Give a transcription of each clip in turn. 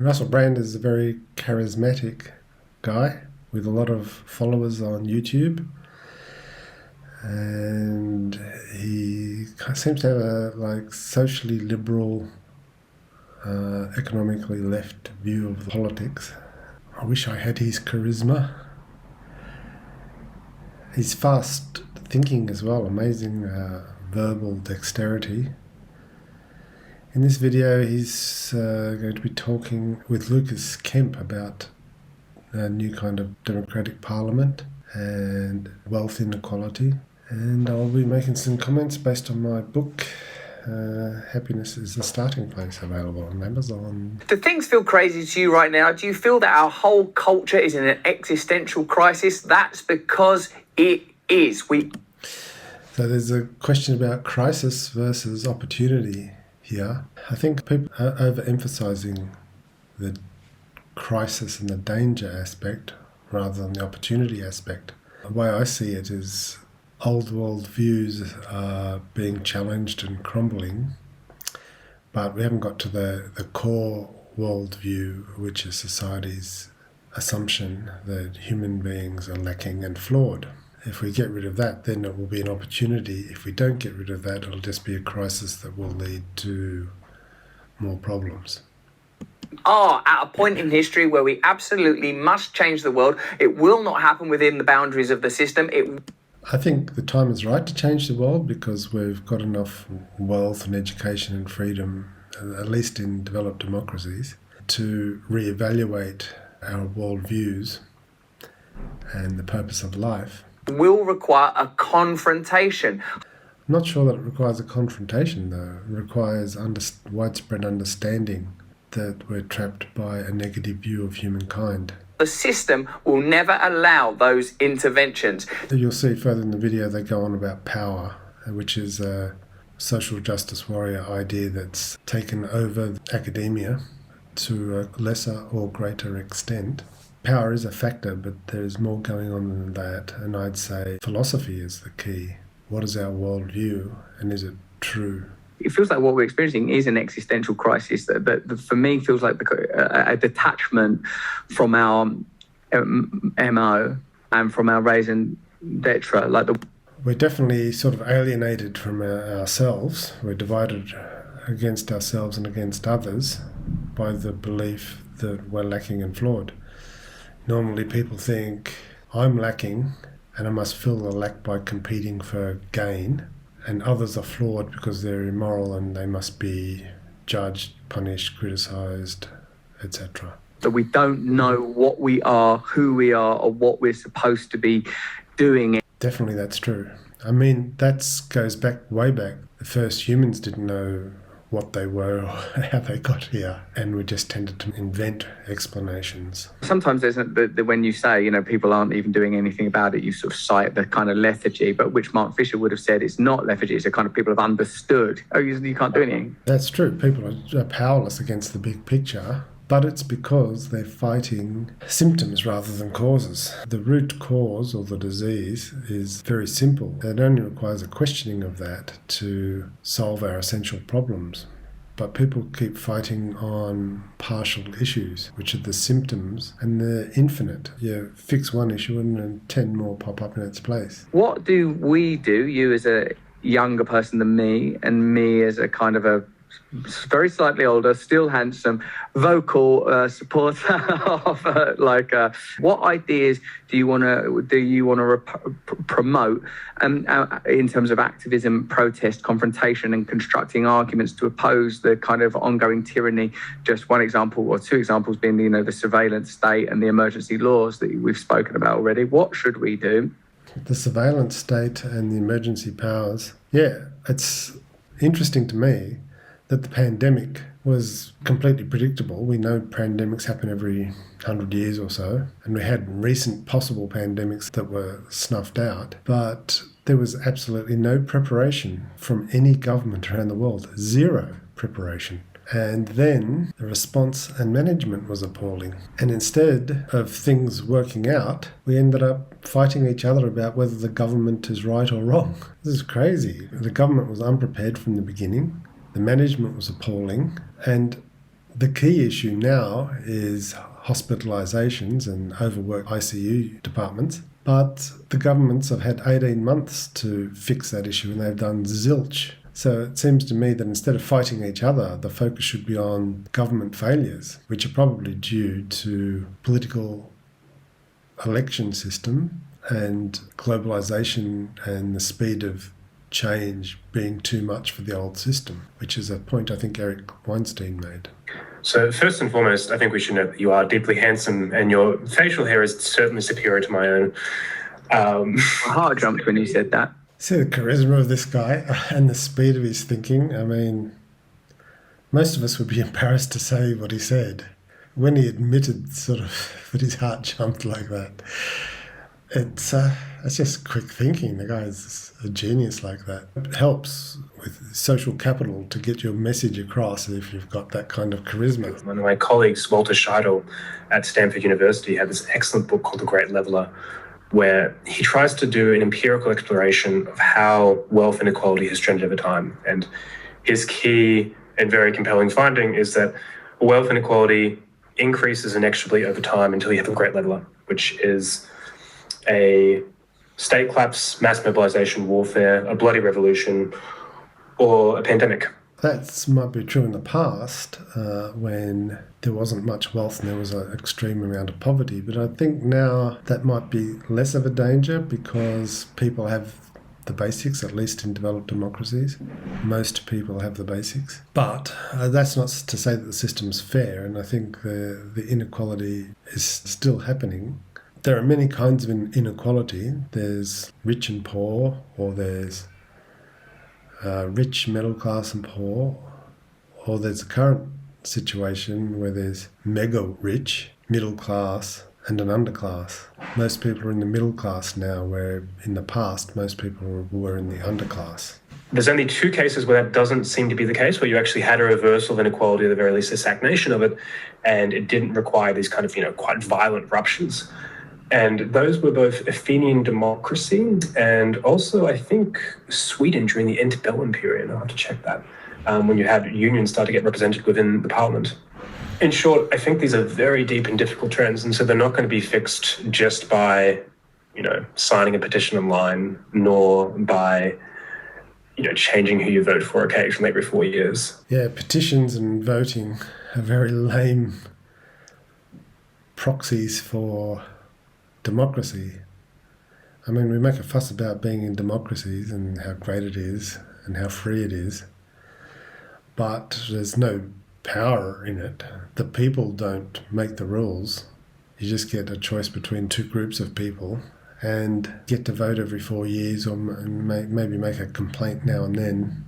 Russell Brand is a very charismatic guy with a lot of followers on YouTube, and he seems to have a socially liberal, economically left view of politics. I wish I had his charisma. He's fast thinking as well, amazing verbal dexterity. In this video, he's going to be talking with Lucas Kemp about a new kind of democratic parliament and wealth inequality. And I'll be making some comments based on my book, Happiness is the Starting Place, available on Amazon. Do things feel crazy to you right now? Do you feel that our whole culture is in an existential crisis? That's because it is. So there's a question about crisis versus opportunity here. I think people are overemphasizing the crisis and the danger aspect rather than the opportunity aspect. The way I see it is old world views are being challenged and crumbling, but we haven't got to the core world view, which is society's assumption that human beings are lacking and flawed. If we get rid of that, then it will be an opportunity. If we don't get rid of that, it'll just be a crisis that will lead to more problems. Are at a point in history where we absolutely must change the world. It will not happen within the boundaries of the system. I think the time is right to change the world because we've got enough wealth and education and freedom, at least in developed democracies, to reevaluate our world views and the purpose of life. Will require a confrontation. I'm not sure that it requires a confrontation, though. It requires widespread understanding that we're trapped by a negative view of humankind. The system will never allow those interventions. You'll see further in the video they go on about power, which is a social justice warrior idea that's taken over academia to a lesser or greater extent. Power is a factor, but there's more going on than that, and I'd say philosophy is the key. What is our worldview, and is it true? It feels like what we're experiencing is an existential crisis that for me feels like a detachment from our MO and from our raison d'etre. We're definitely sort of alienated from ourselves. We're divided against ourselves and against others by the belief that we're lacking and flawed. Normally people think, I'm lacking and I must fill the lack by competing for gain, and others are flawed because they're immoral and they must be judged, punished, criticised, etc. That we don't know what we are, who we are, or what we're supposed to be doing. Definitely that's true. I mean, that goes way back. The first humans didn't know what they were or how they got here, and we just tended to invent explanations. Sometimes there's when you say, people aren't even doing anything about it, you sort of cite the kind of lethargy, but which Mark Fisher would have said it's not lethargy, it's a kind of people have understood. Oh, you can't do anything. That's true. People are powerless against the big picture, but it's because they're fighting symptoms rather than causes. The root cause or the disease is very simple. It only requires a questioning of that to solve our essential problems. But people keep fighting on partial issues, which are the symptoms, and they're infinite. You fix one issue and then 10 more pop up in its place. What do we do, you as a younger person than me, and me as a kind of a very slightly older, still handsome, vocal supporter of what ideas do you want to promote in terms of activism, protest, confrontation, and constructing arguments to oppose the kind of ongoing tyranny? Just one example or two examples being the surveillance state and the emergency laws that we've spoken about already. What should we do? The surveillance state and the emergency powers. Yeah, it's interesting to me that the pandemic was completely predictable. We know pandemics happen every 100 years or so, and we had recent possible pandemics that were snuffed out, but there was absolutely no preparation from any government around the world. Zero preparation. And then the response and management was appalling. And instead of things working out, we ended up fighting each other about whether the government is right or wrong. This is crazy. The government was unprepared from the beginning. The management was appalling, and The key issue now is hospitalisations and overworked ICU departments. But the governments have had 18 months to fix that issue and they've done zilch. So it seems to me that instead of fighting each other, the focus should be on government failures, which are probably due to political election system and globalisation and the speed of change being too much for the old system, which is a point I think Eric Weinstein made. So first and foremost, I think we should note that you are deeply handsome and your facial hair is certainly superior to my own. My heart jumped when you said that. See the charisma of this guy and the speed of his thinking. I mean, most of us would be embarrassed to say what he said. When he admitted sort of that his heart jumped like that, it's just quick thinking. The guy's a genius like that. It helps with social capital to get your message across if you've got that kind of charisma. One of my colleagues, Walter Scheidel at Stanford University, had this excellent book called The Great Leveler, where he tries to do an empirical exploration of how wealth inequality has trended over time. And his key and very compelling finding is that wealth inequality increases inexorably over time until you have a great leveler, which is a state collapse, mass mobilization, warfare, a bloody revolution, or a pandemic. That might be true in the past when there wasn't much wealth and there was an extreme amount of poverty. But I think now that might be less of a danger because people have the basics, at least in developed democracies. Most people have the basics. But that's not to say that the system's fair, and I think the inequality is still happening. There are many kinds of inequality. There's rich and poor, or there's rich, middle class and poor, or there's a current situation where there's mega rich, middle class and an underclass. Most people are in the middle class now, where in the past most people were in the underclass. There's only two cases where that doesn't seem to be the case, where you actually had a reversal of inequality, or at the very least a stagnation of it, and it didn't require these kind of, quite violent ruptures. And those were both Athenian democracy and also, I think, Sweden during the antebellum period. I'll have to check that, when you had unions start to get represented within the parliament. In short, I think these are very deep and difficult trends, and so they're not going to be fixed just by, signing a petition online, nor by, changing who you vote for occasionally every 4 years. Yeah, petitions and voting are very lame proxies for democracy. I mean, we make a fuss about being in democracies and how great it is and how free it is, but there's no power in it. The people don't make the rules. You just get a choice between two groups of people and get to vote every 4 years, or maybe make a complaint now and then,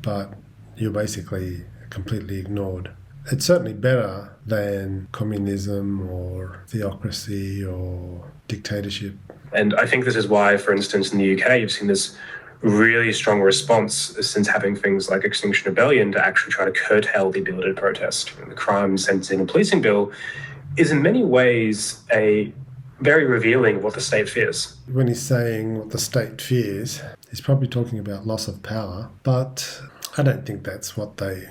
but you're basically completely ignored. It's certainly better than communism or theocracy or dictatorship. And I think this is why, for instance, in the UK, you've seen this really strong response since having things like Extinction Rebellion to actually try to curtail the ability to protest. The crime sentencing and policing bill is in many ways a very revealing of what the state fears. When he's saying what the state fears, he's probably talking about loss of power, but I don't think that's what they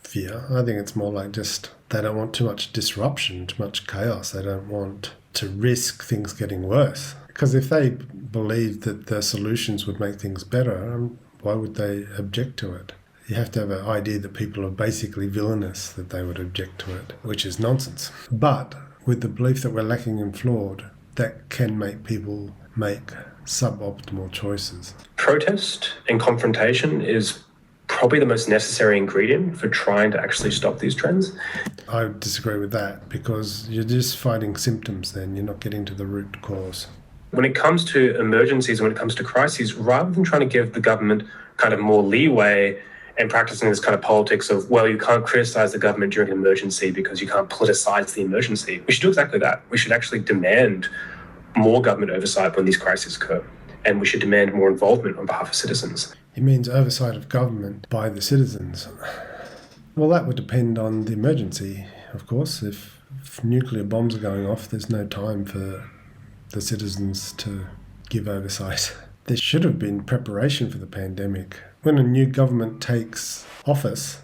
fear. I think it's more like just they don't want too much disruption, too much chaos. They don't want to risk things getting worse. Because if they believed that the solutions would make things better, why would they object to it? You have to have an idea that people are basically villainous, that they would object to it, which is nonsense. But with the belief that we're lacking in flawed, that can make people make suboptimal choices. Protest and confrontation is probably the most necessary ingredient for trying to actually stop these trends. I would disagree with that, because you're just fighting symptoms then, you're not getting to the root cause. When it comes to emergencies and when it comes to crises, rather than trying to give the government kind of more leeway and practicing this kind of politics of, well, you can't criticize the government during an emergency because you can't politicize the emergency, we should do exactly that. We should actually demand more government oversight when these crises occur, and we should demand more involvement on behalf of citizens. It means oversight of government by the citizens. Well, that would depend on the emergency, of course. If nuclear bombs are going off, there's no time for the citizens to give oversight. There should have been preparation for the pandemic. When a new government takes office,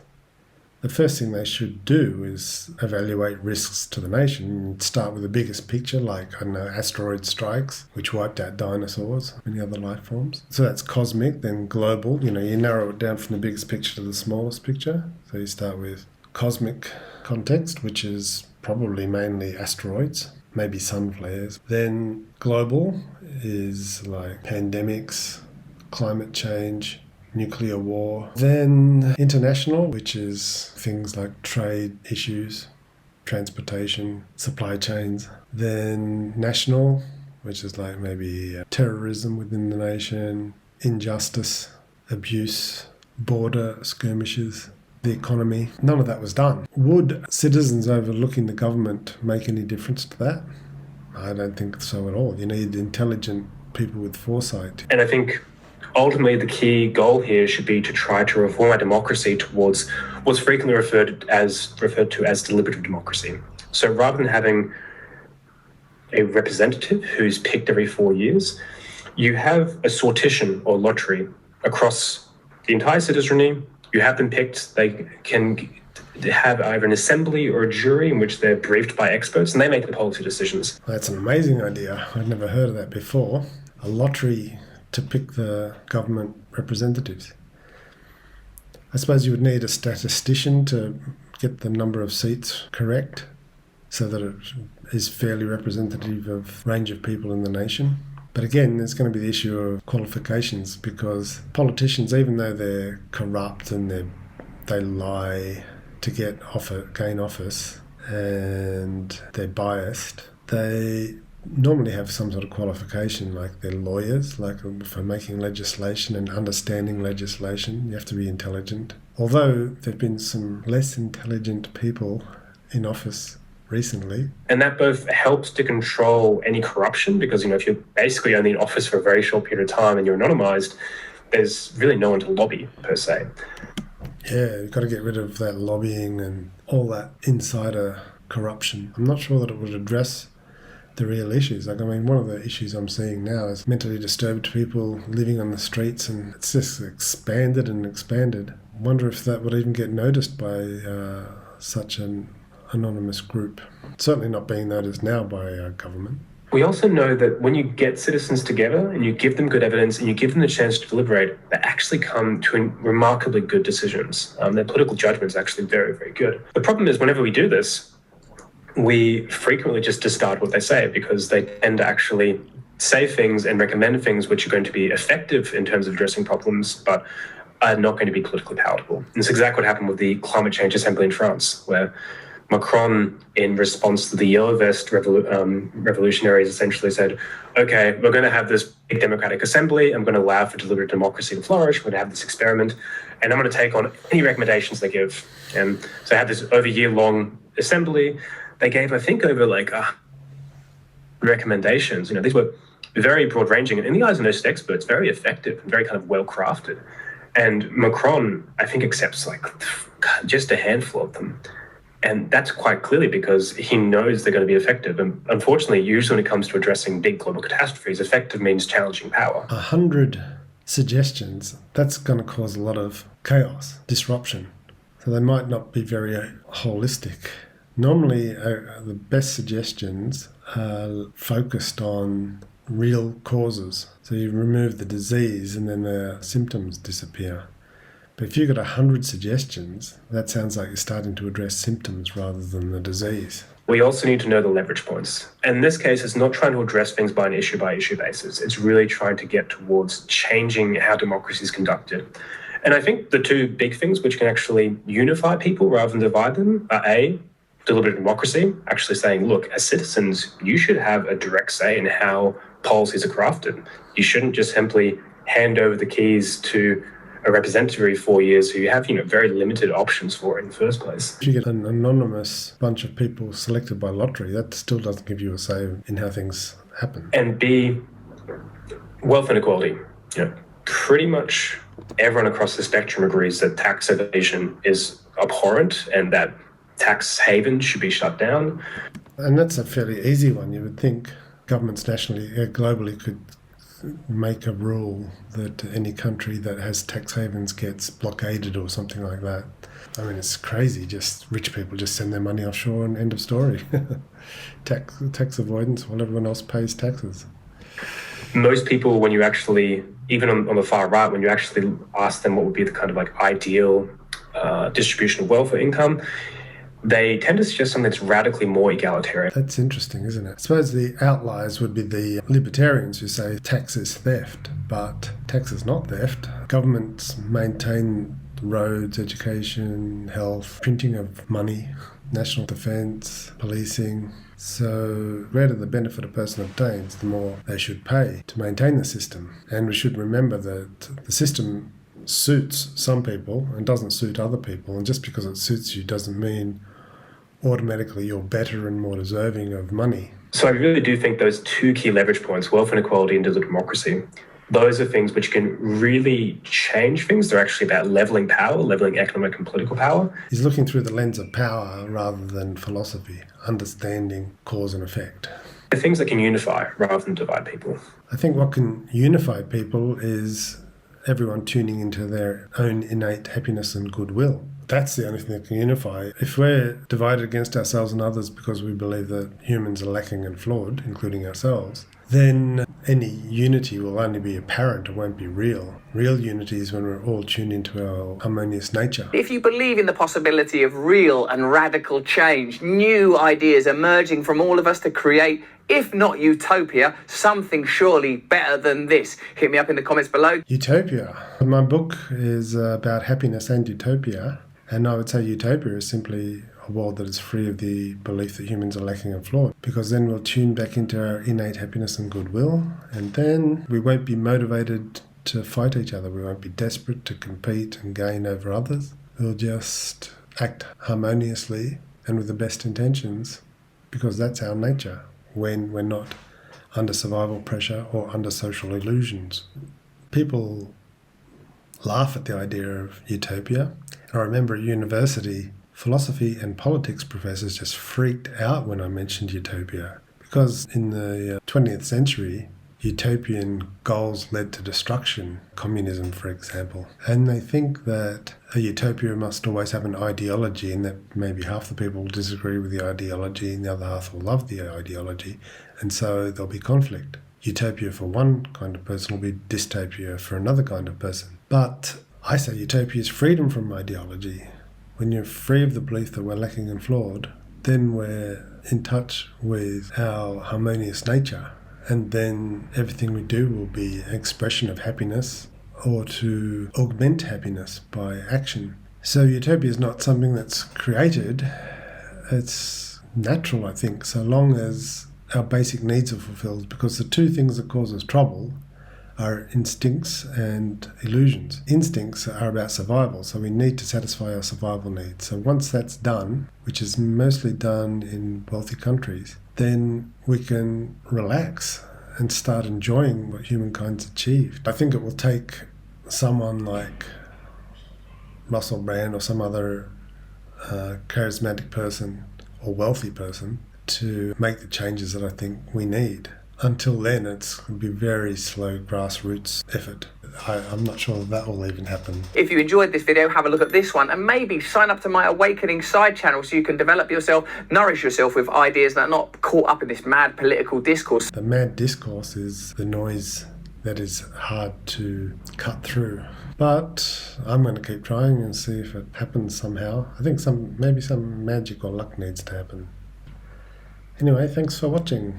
the first thing they should do is evaluate risks to the nation. Start with the biggest picture, like, I don't know, asteroid strikes, which wiped out dinosaurs, many other life forms. So that's cosmic, then global. You narrow it down from the biggest picture to the smallest picture. So you start with cosmic context, which is probably mainly asteroids, maybe sun flares. Then global is like pandemics, climate change, nuclear war. Then international, which is things like trade issues, transportation, supply chains. Then national, which is like maybe terrorism within the nation, injustice, abuse, border skirmishes, the economy. None of that was done. Would citizens overlooking the government make any difference to that? I don't think so at all. You need intelligent people with foresight. And I think ultimately the key goal here should be to try to reform our democracy towards what's frequently referred to as deliberative democracy. So rather than having a representative who's picked every 4 years, you have a sortition or lottery across the entire citizenry. You have them picked. They can have either an assembly or a jury in which they're briefed by experts, and they make the policy decisions. That's an amazing idea. I'd never heard of that before. A lottery to pick the government representatives. I suppose you would need a statistician to get the number of seats correct so that it is fairly representative of a range of people in the nation. But again, there's going to be the issue of qualifications, because politicians, even though they're corrupt and they lie to gain office, and they're biased, they normally have some sort of qualification, like they're lawyers, like for making legislation and understanding legislation. You have to be intelligent. Although there have been some less intelligent people in office recently. And that both helps to control any corruption, because, if you're basically only in office for a very short period of time and you're anonymized, there's really no one to lobby, per se. Yeah, you've got to get rid of that lobbying and all that insider corruption. I'm not sure that it would address the real issues. One of the issues I'm seeing now is mentally disturbed people living on the streets, and it's just expanded and expanded. I wonder if that would even get noticed by such an anonymous group. It's certainly not being noticed now by our government. We also know that when you get citizens together and you give them good evidence and you give them the chance to deliberate, they actually come to remarkably good decisions. Their political judgment is actually very, very good. The problem is, whenever we do this, we frequently just discard what they say, because they tend to actually say things and recommend things which are going to be effective in terms of addressing problems, but are not going to be politically palatable. And it's exactly what happened with the Climate Change Assembly in France, where Macron, in response to the Yellow Vest revolutionaries, essentially said, okay, we're going to have this big democratic assembly. I'm going to allow for deliberative democracy to flourish. We're going to have this experiment, and I'm going to take on any recommendations they give. And so I had this over year-long assembly. They gave, I think, over recommendations. These were very broad-ranging, and in the eyes of most experts, very effective and very kind of well-crafted. And Macron, I think, accepts just a handful of them. And that's quite clearly because he knows they're going to be effective. And unfortunately, usually when it comes to addressing big global catastrophes, effective means challenging power. 100 suggestions, that's going to cause a lot of chaos, disruption. So they might not be very holistic. Normally, the best suggestions are focused on real causes. So you remove the disease and then the symptoms disappear. But if you've got 100 suggestions, that sounds like you're starting to address symptoms rather than the disease. We also need to know the leverage points. And in this case, it's not trying to address things by issue basis. It's really trying to get towards changing how democracy is conducted. And I think the two big things which can actually unify people rather than divide them are A, deliberative democracy, actually saying, look, as citizens, you should have a direct say in how policies are crafted. You shouldn't just simply hand over the keys to a representative every 4 years who you have, very limited options for in the first place. If you get an anonymous bunch of people selected by lottery, that still doesn't give you a say in how things happen. And B, wealth inequality. Pretty much everyone across the spectrum agrees that tax evasion is abhorrent and that tax havens should be shut down. And that's a fairly easy one. You would think governments nationally, globally could make a rule that any country that has tax havens gets blockaded or something like that. I mean, it's crazy. Just rich people just send their money offshore and end of story. Tax avoidance while everyone else pays taxes. Most people, when you actually, even on the far right, when you actually ask them what would be the kind of like ideal distribution of wealth or income, they tend to suggest something that's radically more egalitarian. That's interesting, isn't it? I suppose the outliers would be the libertarians who say tax is theft, but tax is not theft. Governments maintain roads, education, health, printing of money, national defence, policing. So, the greater the benefit a person obtains, the more they should pay to maintain the system. And we should remember that the system suits some people and doesn't suit other people. And just because it suits you doesn't mean automatically you're better and more deserving of money. So I really do think those two key leverage points, wealth inequality and deliberative democracy, those are things which can really change things. They're actually about levelling power, levelling economic and political power. He's looking through the lens of power rather than philosophy, understanding cause and effect. The things that can unify rather than divide people. I think what can unify people is everyone tuning into their own innate happiness and goodwill. That's the only thing that can unify. If we're divided against ourselves and others because we believe that humans are lacking and flawed, including ourselves, then any unity will only be apparent, it won't be real. Real unity is when we're all tuned into our harmonious nature. If you believe in the possibility of real and radical change, new ideas emerging from all of us to create, if not utopia, something surely better than this, hit me up in the comments below. Utopia. My book is about happiness and utopia, and I would say utopia is simply a world that is free of the belief that humans are lacking and flawed, because then we'll tune back into our innate happiness and goodwill, and then we won't be motivated to fight each other. We won't be desperate to compete and gain over others. We'll just act harmoniously and with the best intentions, because that's our nature when we're not under survival pressure or under social illusions. People laugh at the idea of utopia. I remember at university, philosophy and politics professors just freaked out when I mentioned utopia, because in the 20th century, utopian goals led to destruction, communism, for example. And they think that a utopia must always have an ideology, and that maybe half the people will disagree with the ideology and the other half will love the ideology, and so there'll be conflict. Utopia for one kind of person will be dystopia for another kind of person. But I say utopia is freedom from ideology. When you're free of the belief that we're lacking and flawed, then we're in touch with our harmonious nature. And then everything we do will be an expression of happiness or to augment happiness by action. So utopia is not something that's created. It's natural, I think, so long as our basic needs are fulfilled, because the two things that cause us trouble are instincts and illusions. Instincts are about survival, so we need to satisfy our survival needs. So once that's done, which is mostly done in wealthy countries, then we can relax and start enjoying what humankind's achieved. I think it will take someone like Russell Brand or some other charismatic person or wealthy person to make the changes that I think we need. Until then, it's going to be very slow grassroots effort. I'm not sure that will even happen. If you enjoyed this video, have a look at this one, and maybe sign up to my Awakening side channel so you can develop yourself, nourish yourself with ideas that are not caught up in this mad political discourse. The mad discourse is the noise that is hard to cut through. But I'm going to keep trying and see if it happens somehow. I think maybe some magic or luck needs to happen. Anyway, thanks for watching.